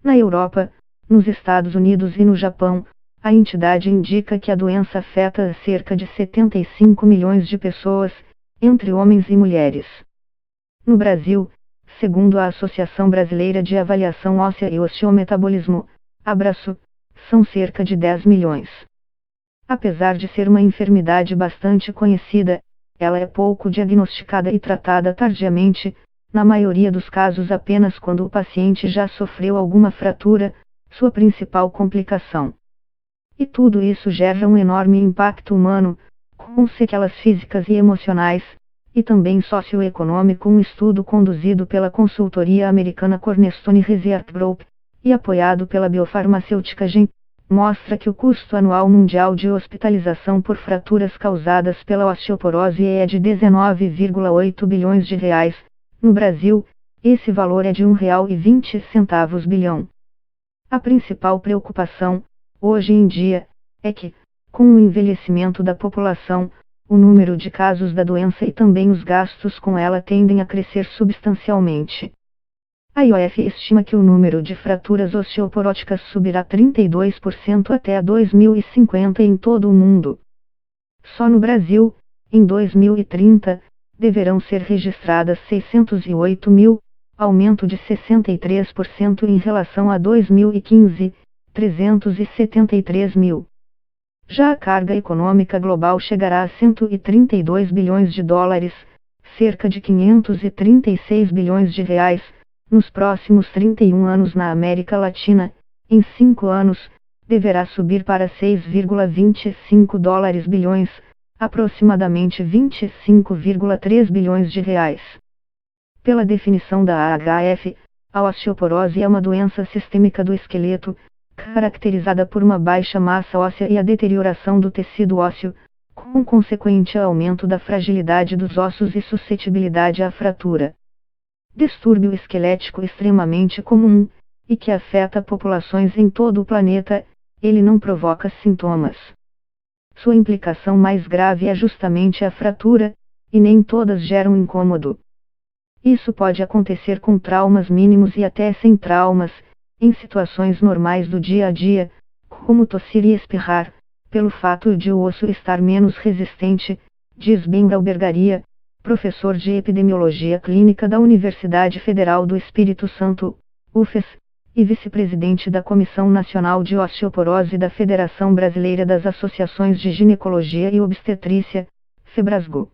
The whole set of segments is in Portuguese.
Na Europa, nos Estados Unidos e no Japão, a entidade indica que a doença afeta cerca de 75 milhões de pessoas, entre homens e mulheres. No Brasil, segundo a Associação Brasileira de Avaliação Óssea e Osteometabolismo, Abraço, são cerca de 10 milhões. Apesar de ser uma enfermidade bastante conhecida, ela é pouco diagnosticada e tratada tardiamente, na maioria dos casos apenas quando o paciente já sofreu alguma fratura, sua principal complicação. E tudo isso gera um enorme impacto humano, com sequelas físicas e emocionais, e também socioeconômico. Um estudo conduzido pela consultoria americana Cornerstone Research Group, e apoiado pela biofarmacêutica Gen, mostra que o custo anual mundial de hospitalização por fraturas causadas pela osteoporose é de 19,8 bilhões de reais. No Brasil, esse valor é de R$ 1,20 bilhão. A principal preocupação, hoje em dia, é que, com o envelhecimento da população, o número de casos da doença e também os gastos com ela tendem a crescer substancialmente. A IOF estima que o número de fraturas osteoporóticas subirá 32% até 2050 em todo o mundo. Só no Brasil, em 2030, deverão ser registradas 608 mil, aumento de 63% em relação a 2015, 373 mil. Já a carga econômica global chegará a 132 bilhões de dólares, cerca de 536 bilhões de reais, nos próximos 31 anos. Na América Latina, em 5 anos, deverá subir para 6,25 dólares bilhões, aproximadamente 25,3 bilhões de reais. Pela definição da AHF, a osteoporose é uma doença sistêmica do esqueleto, caracterizada por uma baixa massa óssea e a deterioração do tecido ósseo, com consequente aumento da fragilidade dos ossos e suscetibilidade à fratura. Distúrbio esquelético extremamente comum, e que afeta populações em todo o planeta, ele não provoca sintomas. Sua implicação mais grave é justamente a fratura, e nem todas geram incômodo. Isso pode acontecer com traumas mínimos e até sem traumas, em situações normais do dia a dia, como tossir e espirrar, pelo fato de o osso estar menos resistente, diz Ben Albergaria, professor de Epidemiologia Clínica da Universidade Federal do Espírito Santo, UFES, e vice-presidente da Comissão Nacional de Osteoporose da Federação Brasileira das Associações de Ginecologia e Obstetrícia, FEBRASGO.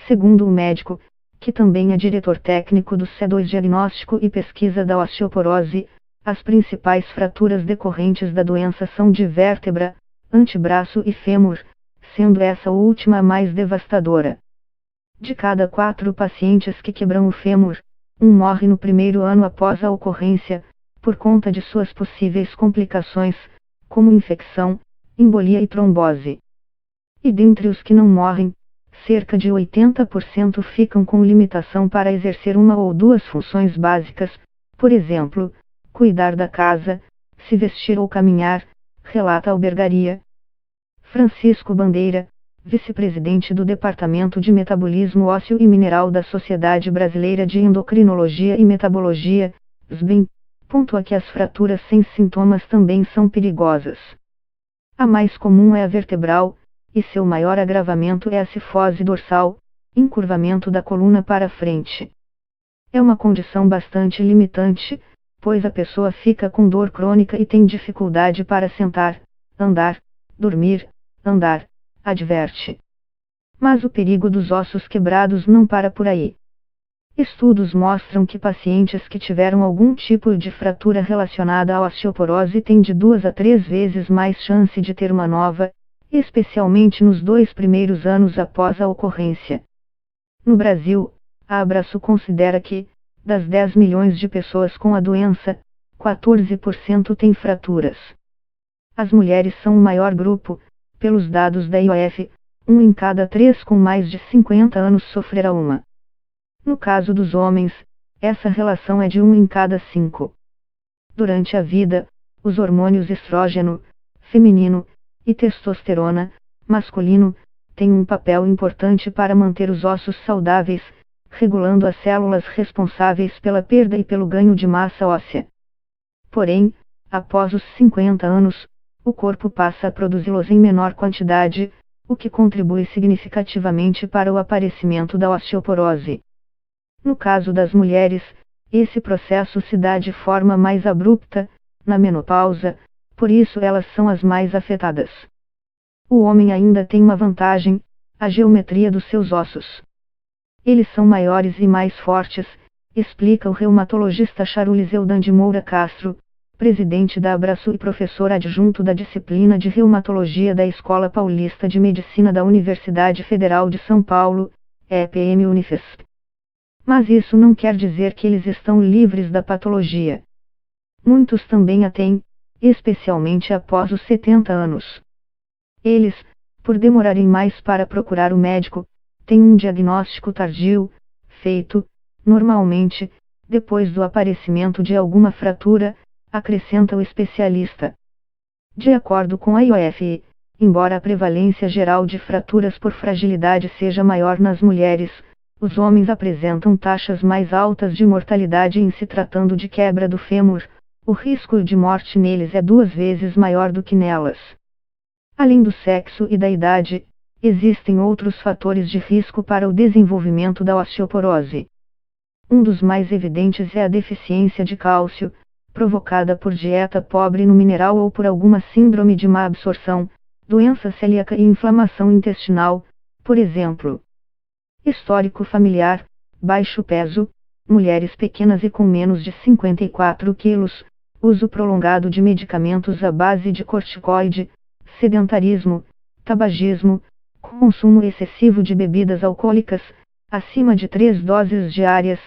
Segundo o médico, que também é diretor técnico do C2 Diagnóstico e Pesquisa da Osteoporose, as principais fraturas decorrentes da doença são de vértebra, antebraço e fêmur, sendo essa última a mais devastadora. De cada 4 pacientes que quebram o fêmur, um morre no primeiro ano após a ocorrência, por conta de suas possíveis complicações, como infecção, embolia e trombose. E dentre os que não morrem, cerca de 80% ficam com limitação para exercer uma ou duas funções básicas, por exemplo, cuidar da casa, se vestir ou caminhar, relata Albergaria. Francisco Bandeira, vice-presidente do Departamento de Metabolismo Ósseo e Mineral da Sociedade Brasileira de Endocrinologia e Metabologia, SBEM, pontua que as fraturas sem sintomas também são perigosas. A mais comum é a vertebral, e seu maior agravamento é a cifose dorsal, encurvamento da coluna para frente. É uma condição bastante limitante, pois a pessoa fica com dor crônica e tem dificuldade para sentar, andar, dormir, andar, adverte. Mas o perigo dos ossos quebrados não para por aí. Estudos mostram que pacientes que tiveram algum tipo de fratura relacionada à osteoporose têm de 2 a 3 vezes mais chance de ter uma nova, especialmente nos 2 primeiros anos após a ocorrência. No Brasil, a Abraço considera que, das 10 milhões de pessoas com a doença, 14% têm fraturas. As mulheres são o maior grupo, pelos dados da IOF, 1 em cada 3 com mais de 50 anos sofrerá uma. No caso dos homens, essa relação é de 1 em cada 5. Durante a vida, os hormônios estrógeno, feminino, e testosterona, masculino, têm um papel importante para manter os ossos saudáveis, regulando as células responsáveis pela perda e pelo ganho de massa óssea. Porém, após os 50 anos, o corpo passa a produzi-los em menor quantidade, o que contribui significativamente para o aparecimento da osteoporose. No caso das mulheres, esse processo se dá de forma mais abrupta, na menopausa, por isso elas são as mais afetadas. O homem ainda tem uma vantagem: a geometria dos seus ossos. Eles são maiores e mais fortes, explica o reumatologista Charuliseudan de Moura Castro, presidente da Abraço e professor adjunto da disciplina de Reumatologia da Escola Paulista de Medicina da Universidade Federal de São Paulo, EPM Unifesp. Mas isso não quer dizer que eles estão livres da patologia. Muitos também a têm, especialmente após os 70 anos. Eles, por demorarem mais para procurar o médico, têm um diagnóstico tardio, feito, normalmente, depois do aparecimento de alguma fratura, acrescenta o especialista. De acordo com a IOF, embora a prevalência geral de fraturas por fragilidade seja maior nas mulheres, os homens apresentam taxas mais altas de mortalidade em se tratando de quebra do fêmur. O risco de morte neles é 2 vezes maior do que nelas. Além do sexo e da idade, existem outros fatores de risco para o desenvolvimento da osteoporose. Um dos mais evidentes é a deficiência de cálcio, provocada por dieta pobre no mineral ou por alguma síndrome de má absorção, doença celíaca e inflamação intestinal, por exemplo. Histórico familiar: baixo peso, mulheres pequenas e com menos de 54 quilos, uso prolongado de medicamentos à base de corticoide, sedentarismo, tabagismo, consumo excessivo de bebidas alcoólicas, acima de 3 doses diárias,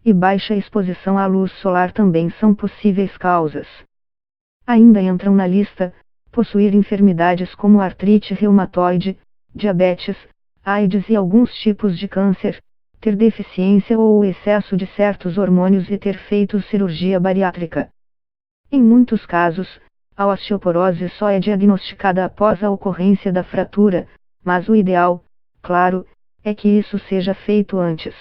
e baixa exposição à luz solar também são possíveis causas. Ainda entram na lista: possuir enfermidades como artrite reumatoide, diabetes, AIDS e alguns tipos de câncer, ter deficiência ou o excesso de certos hormônios e ter feito cirurgia bariátrica. Em muitos casos, a osteoporose só é diagnosticada após a ocorrência da fratura, mas o ideal, claro, é que isso seja feito antes.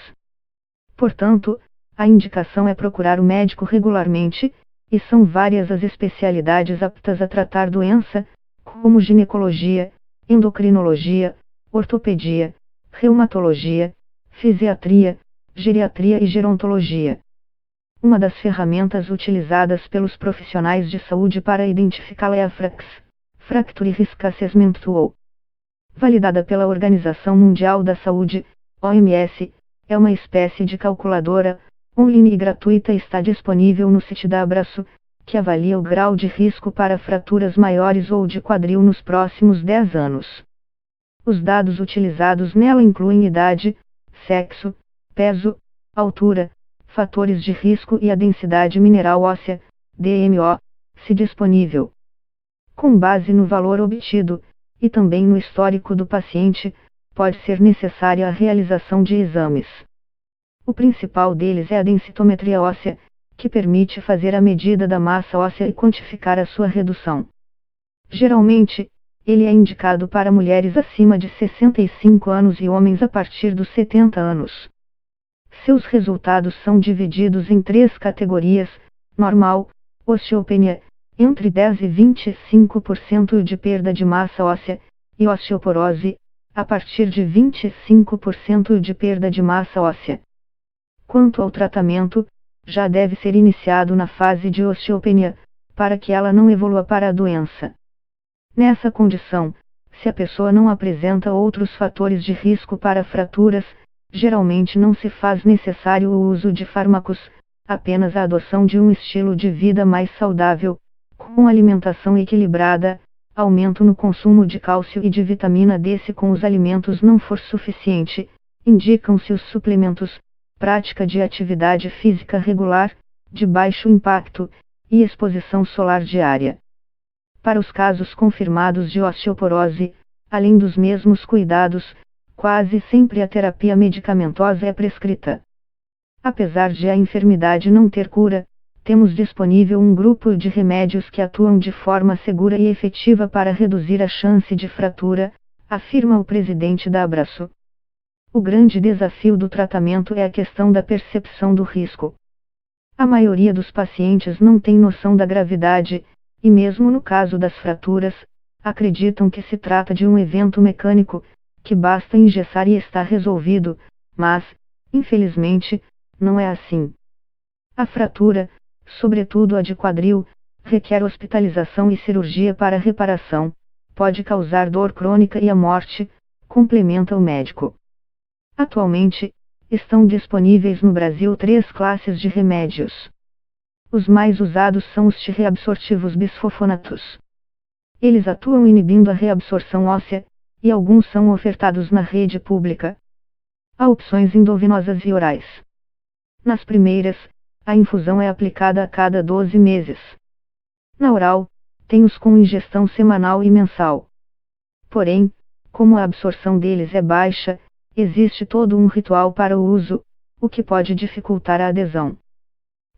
Portanto, a indicação é procurar o médico regularmente, e são várias as especialidades aptas a tratar doença, como ginecologia, endocrinologia, ortopedia, reumatologia, fisiatria, geriatria e gerontologia. Uma das ferramentas utilizadas pelos profissionais de saúde para identificá-la é a FRAX, Fracture Risk Assessment Tool. Validada pela Organização Mundial da Saúde, OMS, é uma espécie de calculadora, online e gratuita e está disponível no site da Abraço, que avalia o grau de risco para fraturas maiores ou de quadril nos próximos 10 anos. Os dados utilizados nela incluem idade, sexo, peso, altura, fatores de risco e a densidade mineral óssea, DMO, se disponível. Com base no valor obtido, e também no histórico do paciente, pode ser necessária a realização de exames. O principal deles é a densitometria óssea, que permite fazer a medida da massa óssea e quantificar a sua redução. Geralmente, ele é indicado para mulheres acima de 65 anos e homens a partir dos 70 anos. Seus resultados são divididos em 3 categorias: normal, osteopenia, entre 10 e 25% de perda de massa óssea, e osteoporose, a partir de 25% de perda de massa óssea. Quanto ao tratamento, já deve ser iniciado na fase de osteopenia, para que ela não evolua para a doença. Nessa condição, se a pessoa não apresenta outros fatores de risco para fraturas, geralmente não se faz necessário o uso de fármacos, apenas a adoção de um estilo de vida mais saudável, com alimentação equilibrada, aumento no consumo de cálcio e de vitamina D. Se com os alimentos não for suficiente, indicam-se os suplementos, prática de atividade física regular, de baixo impacto, e exposição solar diária. Para os casos confirmados de osteoporose, além dos mesmos cuidados, quase sempre a terapia medicamentosa é prescrita. Apesar de a enfermidade não ter cura, temos disponível um grupo de remédios que atuam de forma segura e efetiva para reduzir a chance de fratura, afirma o presidente da Abraço. O grande desafio do tratamento é a questão da percepção do risco. A maioria dos pacientes não tem noção da gravidade, e mesmo no caso das fraturas, acreditam que se trata de um evento mecânico, que basta engessar e está resolvido, mas, infelizmente, não é assim. A fratura, sobretudo a de quadril, requer hospitalização e cirurgia para reparação, pode causar dor crônica e a morte, complementa o médico. Atualmente, estão disponíveis no Brasil 3 classes de remédios. Os mais usados são os T-reabsortivos bisfosfonatos. Eles atuam inibindo a reabsorção óssea, e alguns são ofertados na rede pública. Há opções endovenosas e orais. Nas primeiras, a infusão é aplicada a cada 12 meses. Na oral, tem os com ingestão semanal e mensal. Porém, como a absorção deles é baixa, existe todo um ritual para o uso, o que pode dificultar a adesão.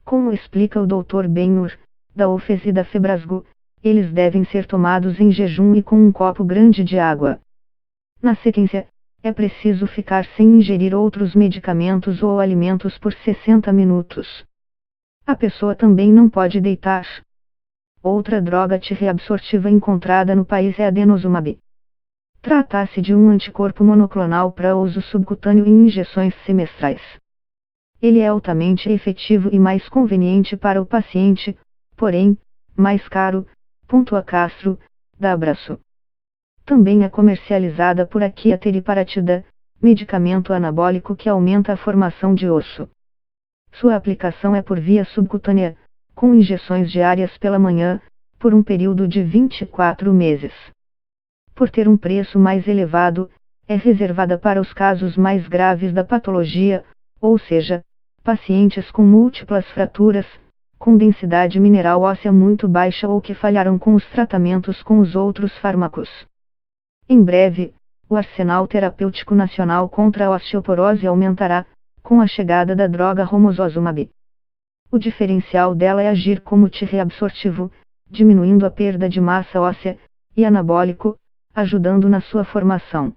Como explica o Dr. Benhur, da UFES e da Febrasgo, eles devem ser tomados em jejum e com um copo grande de água. Na sequência, é preciso ficar sem ingerir outros medicamentos ou alimentos por 60 minutos. A pessoa também não pode deitar. Outra droga T-reabsortiva encontrada no país é a denosumab. Trata-se de um anticorpo monoclonal para uso subcutâneo em injeções semestrais. Ele é altamente efetivo e mais conveniente para o paciente, porém, mais caro, pontua Castro, da Abraço. Também é comercializada por aqui a teriparatida, medicamento anabólico que aumenta a formação de osso. Sua aplicação é por via subcutânea, com injeções diárias pela manhã, por um período de 24 meses. Por ter um preço mais elevado, é reservada para os casos mais graves da patologia, ou seja, pacientes com múltiplas fraturas, com densidade mineral óssea muito baixa ou que falharam com os tratamentos com os outros fármacos. Em breve, o arsenal terapêutico nacional contra a osteoporose aumentará, com a chegada da droga romosozumab. O diferencial dela é agir como T-reabsortivo, diminuindo a perda de massa óssea, e anabólico, ajudando na sua formação.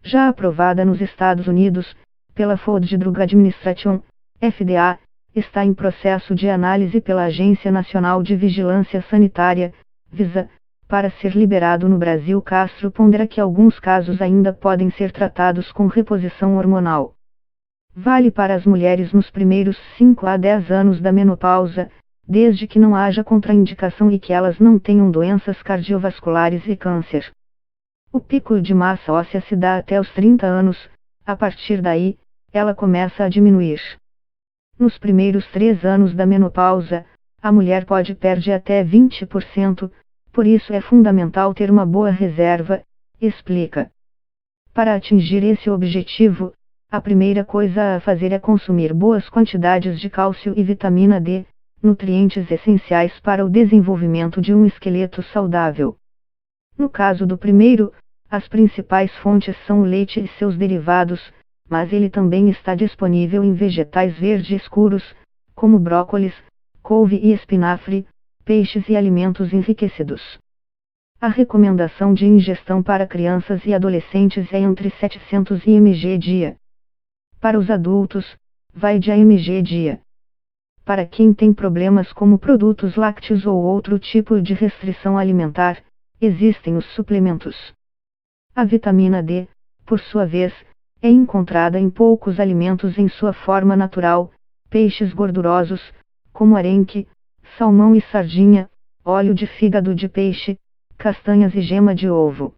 Já aprovada nos Estados Unidos, pela Food Drug Administration, FDA, está em processo de análise pela Agência Nacional de Vigilância Sanitária, Visa, para ser liberado no Brasil. Castro pondera que alguns casos ainda podem ser tratados com reposição hormonal. Vale para as mulheres nos primeiros 5 a 10 anos da menopausa, desde que não haja contraindicação e que elas não tenham doenças cardiovasculares e câncer. O pico de massa óssea se dá até os 30 anos, a partir daí, ela começa a diminuir. Nos primeiros 3 anos da menopausa, a mulher pode perder até 20%, por isso é fundamental ter uma boa reserva, explica. Para atingir esse objetivo, a primeira coisa a fazer é consumir boas quantidades de cálcio e vitamina D, nutrientes essenciais para o desenvolvimento de um esqueleto saudável. No caso do primeiro, as principais fontes são o leite e seus derivados, mas ele também está disponível em vegetais verdes escuros, como brócolis, couve e espinafre, peixes e alimentos enriquecidos. A recomendação de ingestão para crianças e adolescentes é entre 700 mg dia. Para os adultos, vai de mg dia. Para quem tem problemas como produtos lácteos ou outro tipo de restrição alimentar, existem os suplementos. A vitamina D, por sua vez, é encontrada em poucos alimentos em sua forma natural, peixes gordurosos, como arenque, salmão e sardinha, óleo de fígado de peixe, castanhas e gema de ovo.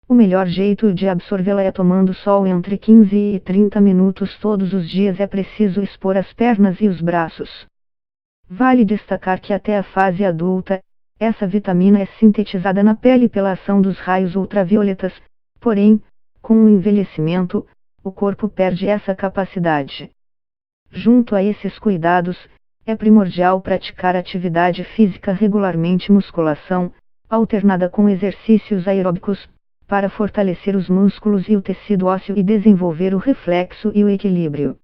O melhor jeito de absorvê-la é tomando sol entre 15 e 30 minutos todos os dias. É preciso expor as pernas e os braços. Vale destacar que até a fase adulta, essa vitamina é sintetizada na pele pela ação dos raios ultravioletas, porém, com o envelhecimento, o corpo perde essa capacidade. Junto a esses cuidados, é primordial praticar atividade física regularmente, musculação, alternada com exercícios aeróbicos, para fortalecer os músculos e o tecido ósseo e desenvolver o reflexo e o equilíbrio.